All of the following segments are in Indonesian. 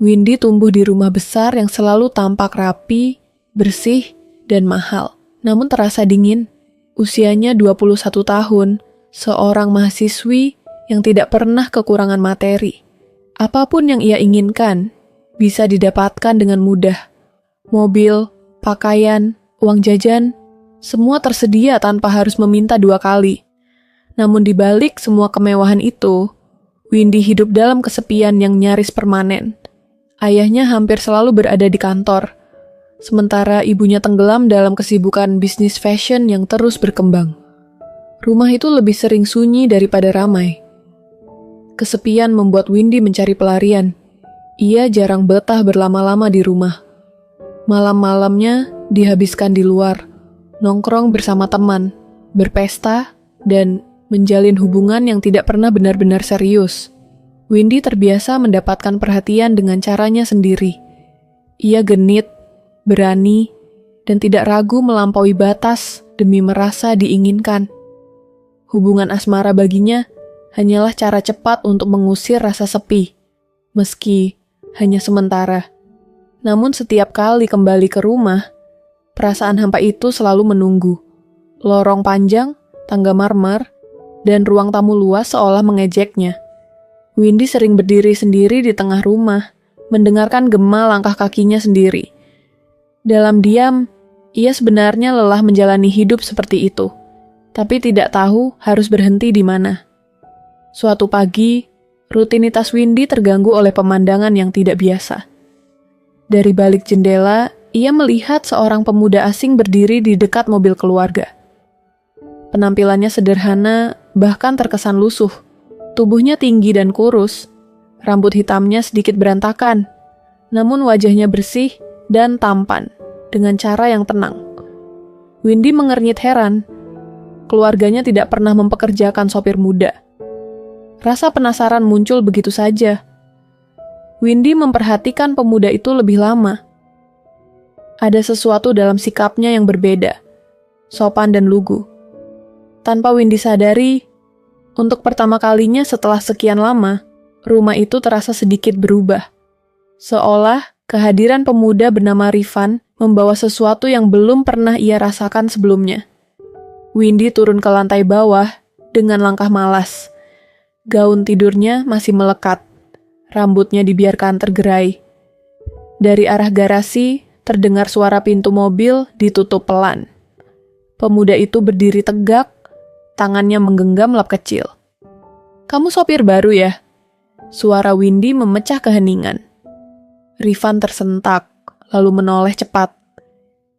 Windy tumbuh di rumah besar yang selalu tampak rapi, bersih, dan mahal. Namun terasa dingin. Usianya 21 tahun, seorang mahasiswi yang tidak pernah kekurangan materi. Apapun yang ia inginkan, bisa didapatkan dengan mudah. Mobil, pakaian, uang jajan, semua tersedia tanpa harus meminta 2 kali. Namun di balik semua kemewahan itu, Windy hidup dalam kesepian yang nyaris permanen. Ayahnya hampir selalu berada di kantor, sementara ibunya tenggelam dalam kesibukan bisnis fashion yang terus berkembang. Rumah itu lebih sering sunyi daripada ramai. Kesepian membuat Windy mencari pelarian. Ia jarang betah berlama-lama di rumah. Malam-malamnya dihabiskan di luar, nongkrong bersama teman, berpesta, dan menjalin hubungan yang tidak pernah benar-benar serius. Windy terbiasa mendapatkan perhatian dengan caranya sendiri. Ia genit, berani, dan tidak ragu melampaui batas demi merasa diinginkan. Hubungan asmara baginya hanyalah cara cepat untuk mengusir rasa sepi, meski hanya sementara. Namun setiap kali kembali ke rumah, perasaan hampa itu selalu menunggu. Lorong panjang, tangga marmer, dan ruang tamu luas seolah mengejeknya. Windy sering berdiri sendiri di tengah rumah, mendengarkan gema langkah kakinya sendiri. Dalam diam, ia sebenarnya lelah menjalani hidup seperti itu, tapi tidak tahu harus berhenti di mana. Suatu pagi, rutinitas Windy terganggu oleh pemandangan yang tidak biasa. Dari balik jendela, ia melihat seorang pemuda asing berdiri di dekat mobil keluarga. Penampilannya sederhana, bahkan terkesan lusuh. Tubuhnya tinggi dan kurus, rambut hitamnya sedikit berantakan, namun wajahnya bersih dan tampan, dengan cara yang tenang. Windy mengernyit heran. Keluarganya tidak pernah mempekerjakan sopir muda. Rasa penasaran muncul begitu saja. Windy memperhatikan pemuda itu lebih lama. Ada sesuatu dalam sikapnya yang berbeda, sopan dan lugu. Tanpa Windy sadari, untuk pertama kalinya setelah sekian lama, rumah itu terasa sedikit berubah. Seolah kehadiran pemuda bernama Rifan membawa sesuatu yang belum pernah ia rasakan sebelumnya. Windy turun ke lantai bawah dengan langkah malas. Gaun tidurnya masih melekat, rambutnya dibiarkan tergerai. Dari arah garasi, terdengar suara pintu mobil ditutup pelan. Pemuda itu berdiri tegak, tangannya menggenggam lap kecil. "Kamu sopir baru ya?" Suara Windy memecah keheningan. Rifan tersentak, lalu menoleh cepat.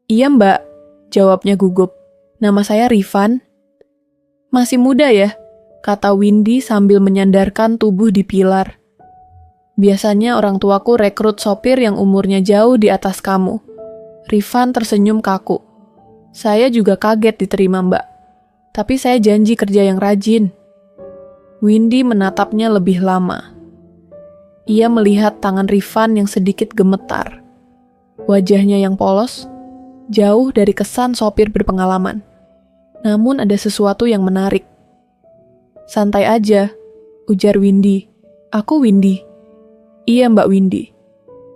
"Iya mbak," jawabnya gugup. "Nama saya Rifan." "Masih muda ya?" kata Windy sambil menyandarkan tubuh di pilar. "Biasanya orang tuaku rekrut sopir yang umurnya jauh di atas kamu." Rifan tersenyum kaku. "Saya juga kaget diterima mbak. Tapi saya janji kerja yang rajin." Windy menatapnya lebih lama. Ia melihat tangan Rifan yang sedikit gemetar. Wajahnya yang polos, jauh dari kesan sopir berpengalaman. Namun ada sesuatu yang menarik. "Santai aja," ujar Windy. "Aku Windy." "Iya mbak Windy,"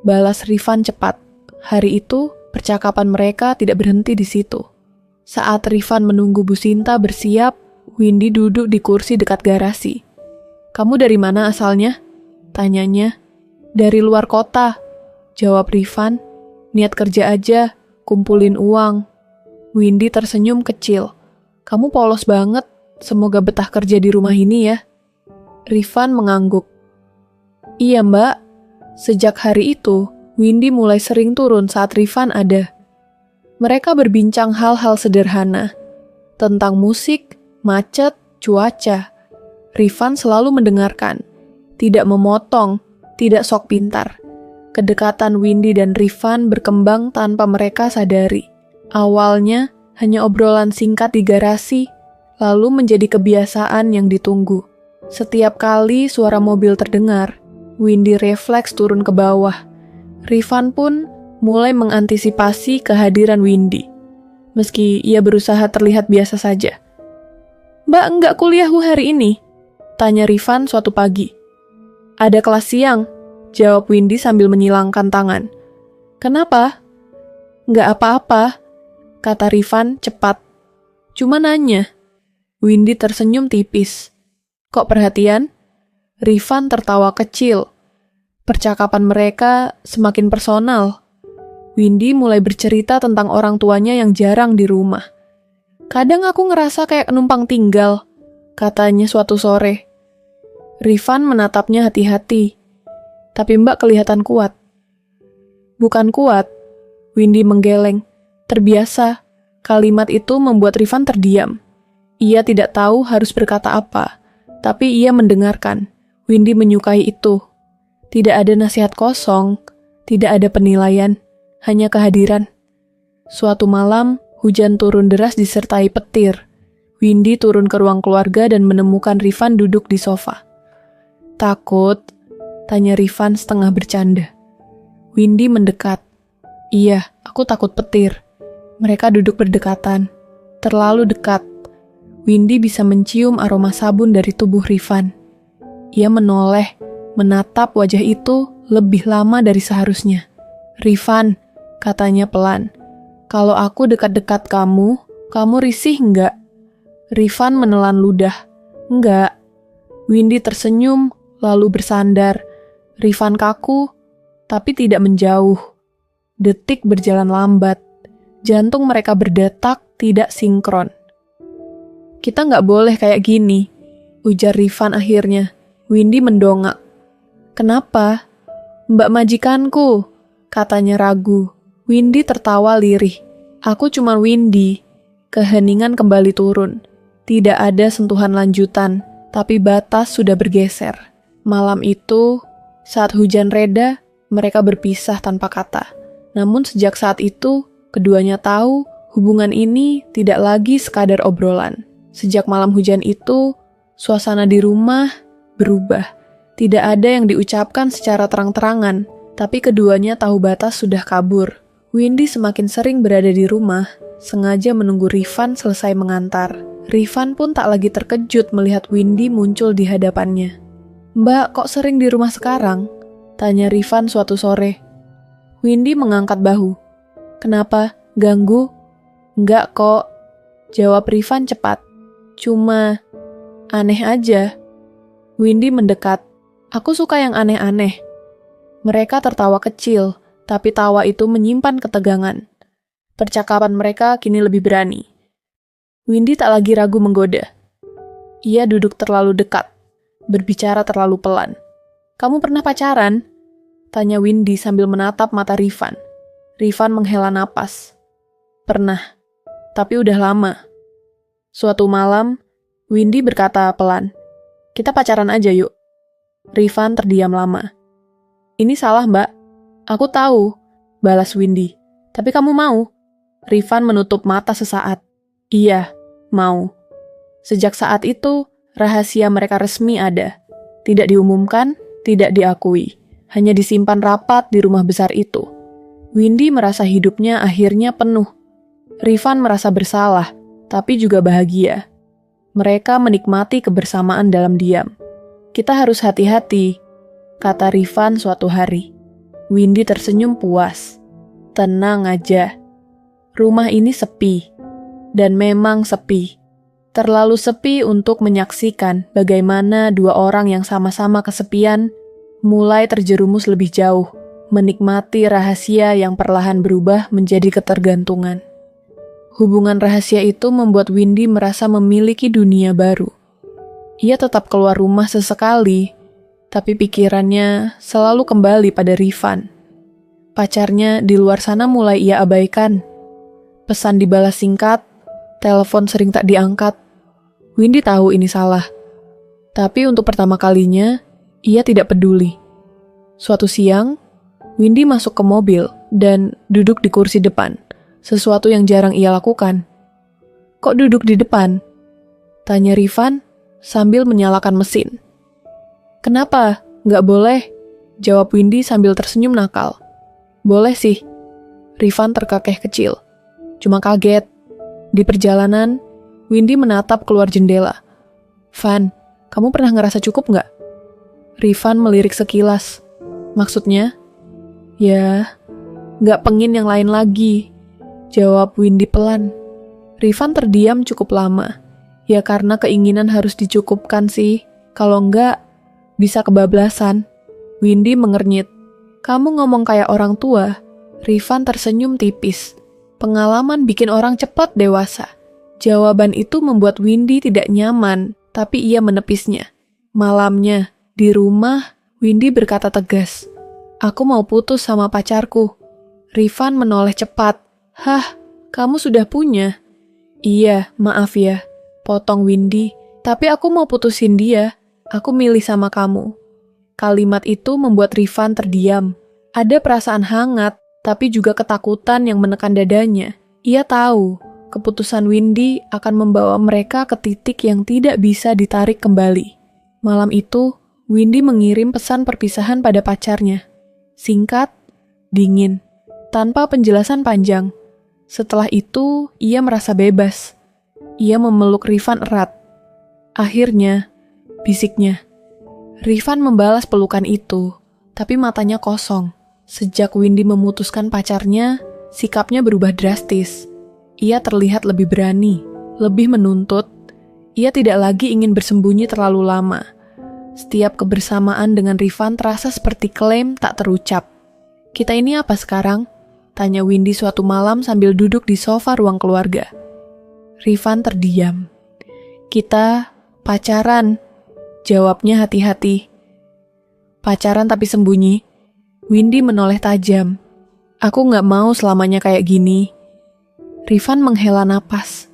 balas Rifan cepat. Hari itu, percakapan mereka tidak berhenti di situ. Saat Rifan menunggu Bu Sinta bersiap, Windy duduk di kursi dekat garasi. "Kamu dari mana asalnya?" tanyanya. "Dari luar kota," jawab Rifan. "Niat kerja aja, kumpulin uang." Windy tersenyum kecil. "Kamu polos banget, semoga betah kerja di rumah ini ya." Rifan mengangguk. "Iya mbak." Sejak hari itu, Windy mulai sering turun saat Rifan ada. Mereka berbincang hal-hal sederhana, tentang musik, macet, cuaca. Rifan selalu mendengarkan, tidak memotong, tidak sok pintar. Kedekatan Windy dan Rifan berkembang tanpa mereka sadari. Awalnya hanya obrolan singkat di garasi, lalu menjadi kebiasaan yang ditunggu. Setiap kali suara mobil terdengar, Windy refleks turun ke bawah. Rifan pun mulai mengantisipasi kehadiran Windy, meski ia berusaha terlihat biasa saja. "Mbak enggak kuliah hari ini?" tanya Rifan suatu pagi. "Ada kelas siang," Jawab Windy sambil menyilangkan tangan. Kenapa? Nggak apa-apa, kata Rifan cepat. Cuma nanya. Windy tersenyum tipis. Kok perhatian? Rifan tertawa kecil. Percakapan mereka semakin personal. Windy mulai bercerita tentang orang tuanya yang jarang di rumah. Kadang aku ngerasa kayak numpang tinggal, katanya suatu sore. Rifan menatapnya hati-hati. Tapi Mbak kelihatan kuat. Bukan kuat, Windy menggeleng. Terbiasa, kalimat itu membuat Rifan terdiam. Ia tidak tahu harus berkata apa, tapi ia mendengarkan. Windy menyukai itu. Tidak ada nasihat kosong, tidak ada penilaian, hanya kehadiran. Suatu malam, hujan turun deras disertai petir. Windy turun ke ruang keluarga dan menemukan Rifan duduk di sofa. Takut? Tanya Rifan setengah bercanda. Windy mendekat. Iya, aku takut petir. Mereka duduk berdekatan, terlalu dekat. Windy bisa mencium aroma sabun dari tubuh Rifan. Ia menoleh, menatap wajah itu lebih lama dari seharusnya. Rifan, katanya pelan, kalau aku dekat-dekat kamu risih enggak? Rifan menelan ludah. Enggak. Windy tersenyum, lalu bersandar. Rifan kaku, tapi tidak menjauh. Detik berjalan lambat. Jantung mereka berdetak, tidak sinkron. Kita nggak boleh kayak gini, ujar Rifan akhirnya. Windy mendongak. Kenapa? Mbak majikanku, katanya ragu. Windy tertawa lirih. Aku cuma Windy. Keheningan kembali turun. Tidak ada sentuhan lanjutan, tapi batas sudah bergeser. Malam itu, saat hujan reda, mereka berpisah tanpa kata. Namun sejak saat itu, keduanya tahu hubungan ini tidak lagi sekadar obrolan. Sejak malam hujan itu, suasana di rumah berubah. Tidak ada yang diucapkan secara terang-terangan, tapi keduanya tahu batas sudah kabur. Windy semakin sering berada di rumah, sengaja menunggu Rifan selesai mengantar. Rifan pun tak lagi terkejut melihat Windy muncul di hadapannya. Mbak, kok sering di rumah sekarang? Tanya Rifan suatu sore. Windy mengangkat bahu. Kenapa? Ganggu? Enggak kok, jawab Rifan cepat. Cuma aneh aja. Windy mendekat. Aku suka yang aneh-aneh. Mereka tertawa kecil, tapi tawa itu menyimpan ketegangan. Percakapan mereka kini lebih berani. Windy tak lagi ragu menggoda. Ia duduk terlalu dekat, berbicara terlalu pelan. Kamu pernah pacaran? Tanya Windy sambil menatap mata Rifan. Rifan menghela napas. Pernah, tapi udah lama. Suatu malam, Windy berkata pelan, kita pacaran aja yuk. Rifan terdiam lama. Ini salah mbak. Aku tahu, balas Windy. Tapi kamu mau? Rifan menutup mata sesaat. Iya, mau. Sejak saat itu, rahasia mereka resmi ada. Tidak diumumkan, tidak diakui. Hanya disimpan rapat di rumah besar itu. Windy merasa hidupnya akhirnya penuh. Rifan merasa bersalah, tapi juga bahagia. Mereka menikmati kebersamaan dalam diam. Kita harus hati-hati, kata Rifan suatu hari. Windy tersenyum puas. Tenang aja. Rumah ini sepi. Dan memang sepi. Terlalu sepi untuk menyaksikan bagaimana dua orang yang sama-sama kesepian mulai terjerumus lebih jauh, menikmati rahasia yang perlahan berubah menjadi ketergantungan. Hubungan rahasia itu membuat Windy merasa memiliki dunia baru. Ia tetap keluar rumah sesekali, tapi pikirannya selalu kembali pada Rifan. Pacarnya di luar sana mulai ia abaikan. Pesan dibalas singkat, telepon sering tak diangkat. Windy tahu ini salah. Tapi untuk pertama kalinya, ia tidak peduli. Suatu siang, Windy masuk ke mobil dan duduk di kursi depan. Sesuatu yang jarang ia lakukan. Kok duduk di depan? Tanya Rifan sambil menyalakan mesin. Kenapa? Nggak boleh? Jawab Windy sambil tersenyum nakal. Boleh sih. Rifan terkekeh kecil. Cuma kaget. Di perjalanan, Windy menatap keluar jendela. Van, kamu pernah ngerasa cukup nggak? Rifan melirik sekilas. Maksudnya? Ya, nggak pengin yang lain lagi, jawab Windy pelan. Rifan terdiam cukup lama. Ya karena keinginan harus dicukupkan sih, kalau enggak bisa kebablasan. Windy mengernyit. Kamu ngomong kayak orang tua. Rifan tersenyum tipis. Pengalaman bikin orang cepat dewasa. Jawaban itu membuat Windy tidak nyaman, tapi ia menepisnya. Malamnya, di rumah, Windy berkata tegas, aku mau putus sama pacarku. Rifan menoleh cepat. Hah, kamu sudah punya? Iya, maaf ya, potong Windy. Tapi aku mau putusin dia. Aku milih sama kamu. Kalimat itu membuat Rifan terdiam. Ada perasaan hangat, tapi juga ketakutan yang menekan dadanya. Ia tahu, keputusan Windy akan membawa mereka ke titik yang tidak bisa ditarik kembali. Malam itu, Windy mengirim pesan perpisahan pada pacarnya. Singkat, dingin, tanpa penjelasan panjang. Setelah itu, ia merasa bebas. Ia memeluk Rifan erat. Akhirnya, bisiknya. Rifan membalas pelukan itu, tapi matanya kosong. Sejak Windy memutuskan pacarnya, sikapnya berubah drastis. Ia terlihat lebih berani, lebih menuntut. Ia tidak lagi ingin bersembunyi terlalu lama. Setiap kebersamaan dengan Rifan terasa seperti klaim tak terucap. Kita ini apa sekarang? Tanya Windy suatu malam sambil duduk di sofa ruang keluarga. Rifan terdiam. Kita pacaran, jawabnya hati-hati. Pacaran tapi sembunyi. Windy menoleh tajam. Aku gak mau selamanya kayak gini. Rifan menghela napas.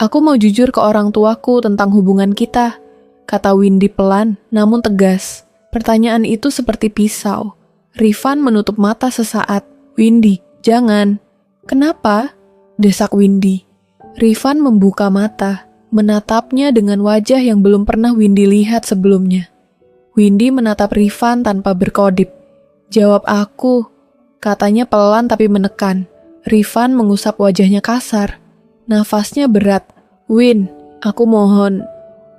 Aku mau jujur ke orang tuaku tentang hubungan kita, kata Windy pelan namun tegas. Pertanyaan itu seperti pisau. Rifan menutup mata sesaat. Windy, jangan. Kenapa? Desak Windy. Rifan membuka mata, menatapnya dengan wajah yang belum pernah Windy lihat sebelumnya. Windy menatap Rifan tanpa berkodip. Jawab aku, katanya pelan tapi menekan. Rifan mengusap wajahnya kasar. Nafasnya berat. Win, aku mohon.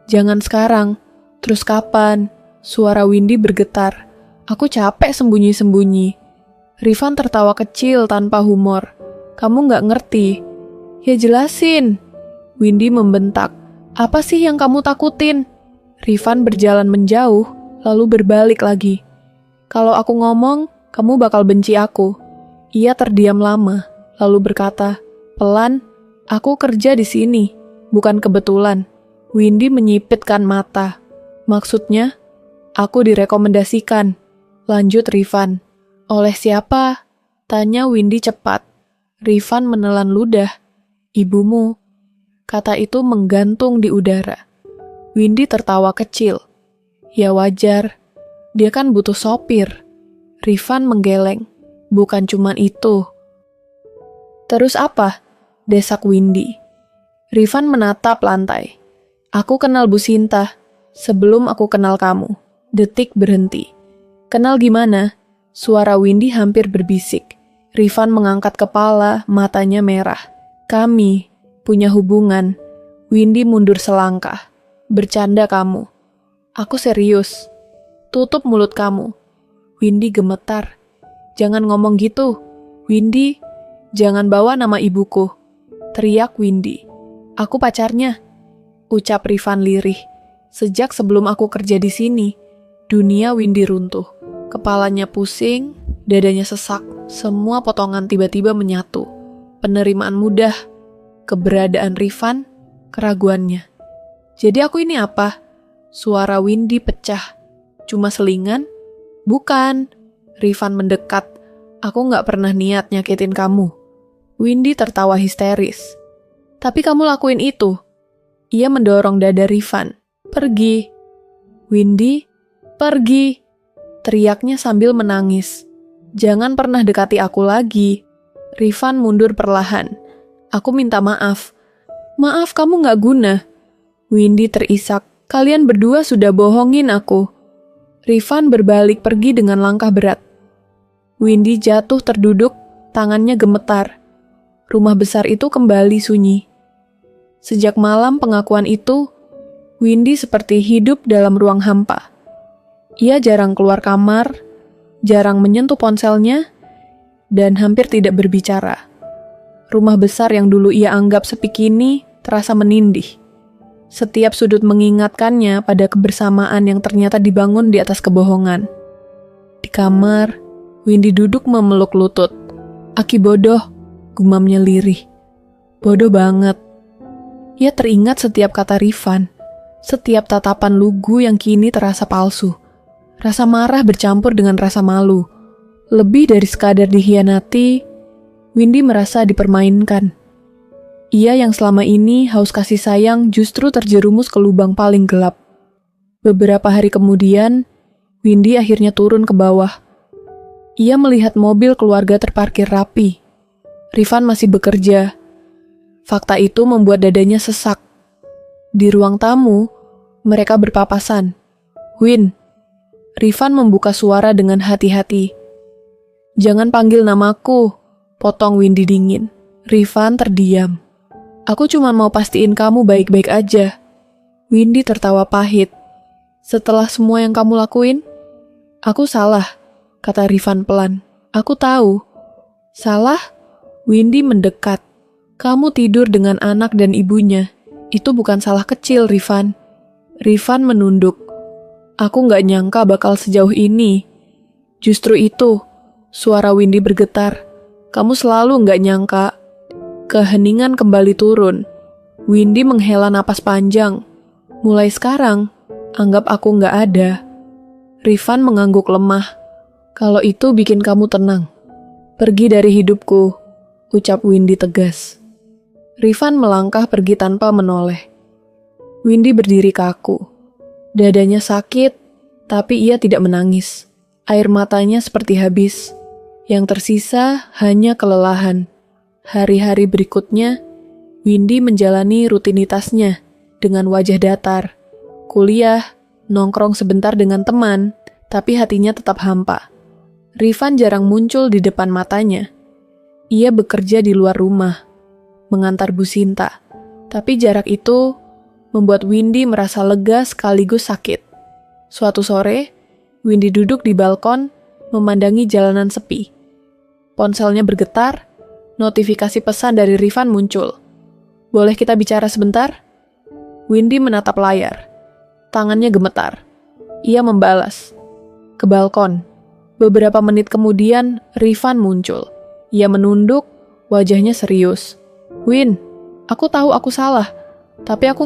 Jangan sekarang. Terus kapan? Suara Windy bergetar. Aku capek sembunyi-sembunyi. Rifan tertawa kecil tanpa humor. Kamu gak ngerti. Ya jelasin. Windy membentak. Apa sih yang kamu takutin? Rifan berjalan menjauh, lalu berbalik lagi. Kalau aku ngomong, kamu bakal benci aku. Ia terdiam lama, lalu berkata, pelan, aku kerja di sini, bukan kebetulan. Windy menyipitkan mata. Maksudnya, aku direkomendasikan. Lanjut Rifan. Oleh siapa? Tanya Windy cepat. Rifan menelan ludah. Ibumu. Kata itu menggantung di udara. Windy tertawa kecil. Ya wajar. Dia kan butuh sopir. Rifan menggeleng. Bukan cuman itu. Terus apa? Desak Windy. Rifan menatap lantai. Aku kenal Bu Sinta. Sebelum aku kenal kamu. Detik berhenti. Kenal gimana? Suara Windy hampir berbisik. Rifan mengangkat kepala, matanya merah. Kami punya hubungan. Windy mundur selangkah. Bercanda kamu. Aku serius. Tutup mulut kamu. Windy gemetar. Jangan ngomong gitu. Windy, jangan bawa nama ibuku. Teriak Windy. Aku pacarnya. Ucap Rifan lirih. Sejak sebelum aku kerja di sini, dunia Windy runtuh. Kepalanya pusing, dadanya sesak, semua potongan tiba-tiba menyatu. Penerimaan mudah, keberadaan Rifan, keraguannya. Jadi aku ini apa? Suara Windy pecah. Cuma selingan? Bukan. Rifan mendekat. Aku gak pernah niat nyakitin kamu. Windy tertawa histeris. Tapi kamu lakuin itu. Ia mendorong dada Rifan. Pergi. Windy, pergi. Teriaknya sambil menangis. Jangan pernah dekati aku lagi. Rifan mundur perlahan. Aku minta maaf. Maaf kamu gak guna. Windy terisak. Kalian berdua sudah bohongin aku. Rifan berbalik pergi dengan langkah berat. Windy jatuh terduduk, tangannya gemetar. Rumah besar itu kembali sunyi. Sejak malam pengakuan itu, Windy seperti hidup dalam ruang hampa. Ia jarang keluar kamar, jarang menyentuh ponselnya, dan hampir tidak berbicara. Rumah besar yang dulu ia anggap sepi kini terasa menindih. Setiap sudut mengingatkannya pada kebersamaan yang ternyata dibangun di atas kebohongan. Di kamar, Windy duduk memeluk lutut. "Aki bodoh," gumamnya lirih. "Bodoh banget." Ia teringat setiap kata Rifan, setiap tatapan lugu yang kini terasa palsu. Rasa marah bercampur dengan rasa malu. Lebih dari sekadar dikhianati, Windy merasa dipermainkan. Ia yang selama ini haus kasih sayang justru terjerumus ke lubang paling gelap. Beberapa hari kemudian, Windy akhirnya turun ke bawah. Ia melihat mobil keluarga terparkir rapi. Rifan masih bekerja. Fakta itu membuat dadanya sesak. Di ruang tamu, mereka berpapasan. "Win," Rifan membuka suara dengan hati-hati. "Jangan panggil namaku," potong Windy dingin. Rifan terdiam. "Aku cuma mau pastiin kamu baik-baik aja." Windy tertawa pahit. "Setelah semua yang kamu lakuin?" "Aku salah," kata Rifan pelan. "Aku tahu." "Salah?" Windy mendekat. "Kamu tidur dengan anak dan ibunya. Itu bukan salah kecil, Rifan." Rifan menunduk. "Aku gak nyangka bakal sejauh ini." "Justru itu," suara Windy bergetar. "Kamu selalu gak nyangka." Keheningan kembali turun. Windy menghela napas panjang. "Mulai sekarang, anggap aku gak ada." Rifan mengangguk lemah. "Kalau itu bikin kamu tenang, pergi dari hidupku," ucap Windy tegas. Rifan melangkah pergi tanpa menoleh. Windy berdiri kaku. Dadanya sakit, tapi ia tidak menangis. Air matanya seperti habis. Yang tersisa hanya kelelahan. Hari-hari berikutnya, Windy menjalani rutinitasnya dengan wajah datar. Kuliah, nongkrong sebentar dengan teman, tapi hatinya tetap hampa. Rifan jarang muncul di depan matanya. Ia bekerja di luar rumah, mengantar Bu Sinta. Tapi jarak itu membuat Windy merasa lega sekaligus sakit. Suatu sore, Windy duduk di balkon, memandangi jalanan sepi. Ponselnya bergetar, notifikasi pesan dari Rifan muncul. "Boleh kita bicara sebentar?" Windy menatap layar. Tangannya gemetar. Ia membalas. Ke balkon. Beberapa menit kemudian, Rifan muncul. Ia menunduk, wajahnya serius. "Win, aku tahu aku salah. Tapi aku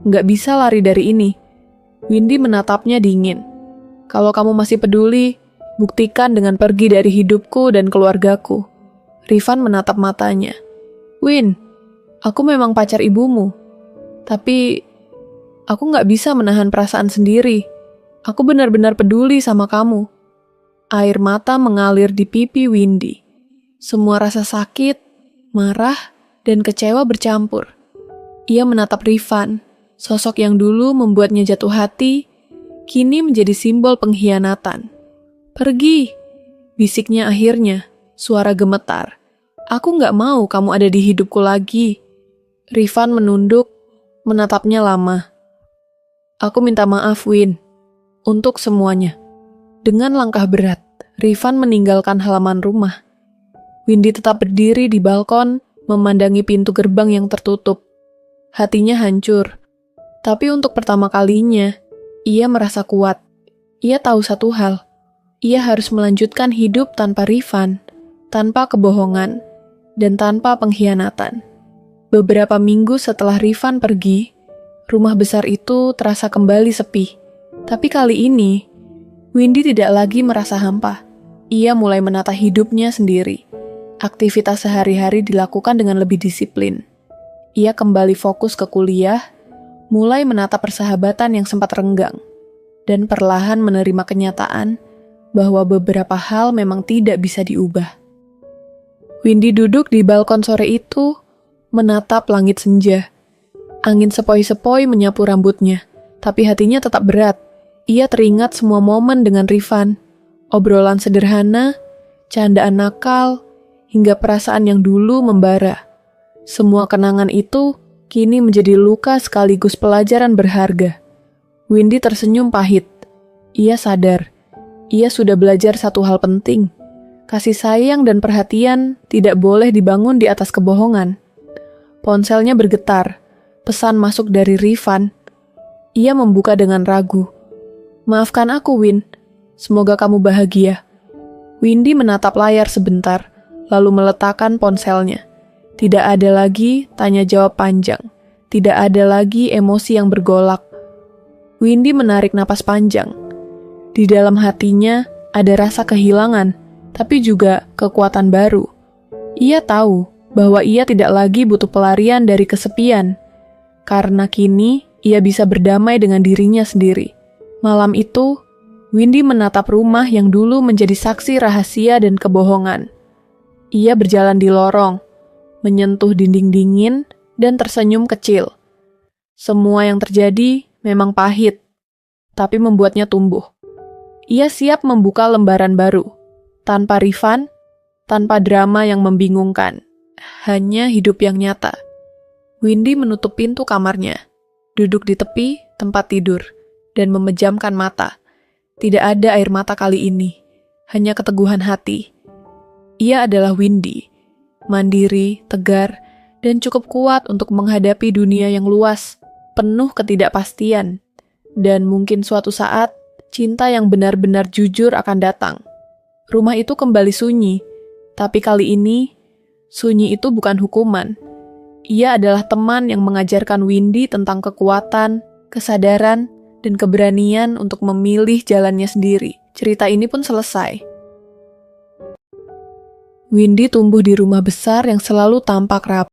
nggak bisa lari dari ini." Windy menatapnya dingin. "Kalau kamu masih peduli, buktikan dengan pergi dari hidupku dan keluargaku." Rifan menatap matanya. "Win, aku memang pacar ibumu. Tapi aku nggak bisa menahan perasaan sendiri. Aku benar-benar peduli sama kamu." Air mata mengalir di pipi Windy. Semua rasa sakit, marah, dan kecewa bercampur. Ia menatap Rifan, sosok yang dulu membuatnya jatuh hati, kini menjadi simbol pengkhianatan. "Pergi," bisiknya akhirnya, suara gemetar. "Aku gak mau kamu ada di hidupku lagi." Rifan menunduk, menatapnya lama. "Aku minta maaf, Win, untuk semuanya." Dengan langkah berat, Rifan meninggalkan halaman rumah. Windy tetap berdiri di balkon, memandangi pintu gerbang yang tertutup. Hatinya hancur. Tapi untuk pertama kalinya, ia merasa kuat. Ia tahu satu hal. Ia harus melanjutkan hidup tanpa Rifan, tanpa kebohongan, dan tanpa pengkhianatan. Beberapa minggu setelah Rifan pergi, rumah besar itu terasa kembali sepi. Tapi kali ini, Windy tidak lagi merasa hampa. Ia mulai menata hidupnya sendiri. Aktivitas sehari-hari dilakukan dengan lebih disiplin. Ia kembali fokus ke kuliah, mulai menata persahabatan yang sempat renggang, dan perlahan menerima kenyataan bahwa beberapa hal memang tidak bisa diubah. Windy duduk di balkon sore itu, menatap langit senja. Angin sepoi-sepoi menyapu rambutnya, tapi hatinya tetap berat. Ia teringat semua momen dengan Rifan, obrolan sederhana, candaan nakal, hingga perasaan yang dulu membara. Semua kenangan itu kini menjadi luka sekaligus pelajaran berharga. Windy tersenyum pahit. Ia sadar, Ia sudah belajar satu hal penting. Kasih sayang dan perhatian tidak boleh dibangun di atas kebohongan. Ponselnya bergetar. Pesan masuk dari Rifan. Ia membuka dengan ragu. "Maafkan aku, Win. Semoga kamu bahagia." Windy menatap layar sebentar, lalu meletakkan ponselnya. Tidak ada lagi tanya jawab panjang. Tidak ada lagi emosi yang bergolak. Windy menarik napas panjang. Di dalam hatinya ada rasa kehilangan, tapi juga kekuatan baru. Ia tahu bahwa ia tidak lagi butuh pelarian dari kesepian, karena kini ia bisa berdamai dengan dirinya sendiri. Malam itu, Windy menatap rumah yang dulu menjadi saksi rahasia dan kebohongan. Ia berjalan di lorong, menyentuh dinding dingin, dan tersenyum kecil. Semua yang terjadi memang pahit, tapi membuatnya tumbuh. Ia siap membuka lembaran baru, tanpa Rifan, tanpa drama yang membingungkan, hanya hidup yang nyata. Windy menutup pintu kamarnya, duduk di tepi tempat tidur, dan memejamkan mata. Tidak ada air mata kali ini, hanya keteguhan hati. Ia adalah Windy, mandiri, tegar, dan cukup kuat untuk menghadapi dunia yang luas, penuh ketidakpastian. Dan mungkin suatu saat, cinta yang benar-benar jujur akan datang. Rumah itu kembali sunyi, tapi kali ini, sunyi itu bukan hukuman. Ia adalah teman yang mengajarkan Windy tentang kekuatan, kesadaran, dan keberanian untuk memilih jalannya sendiri. Cerita ini pun selesai. Windy tumbuh di rumah besar yang selalu tampak rapi.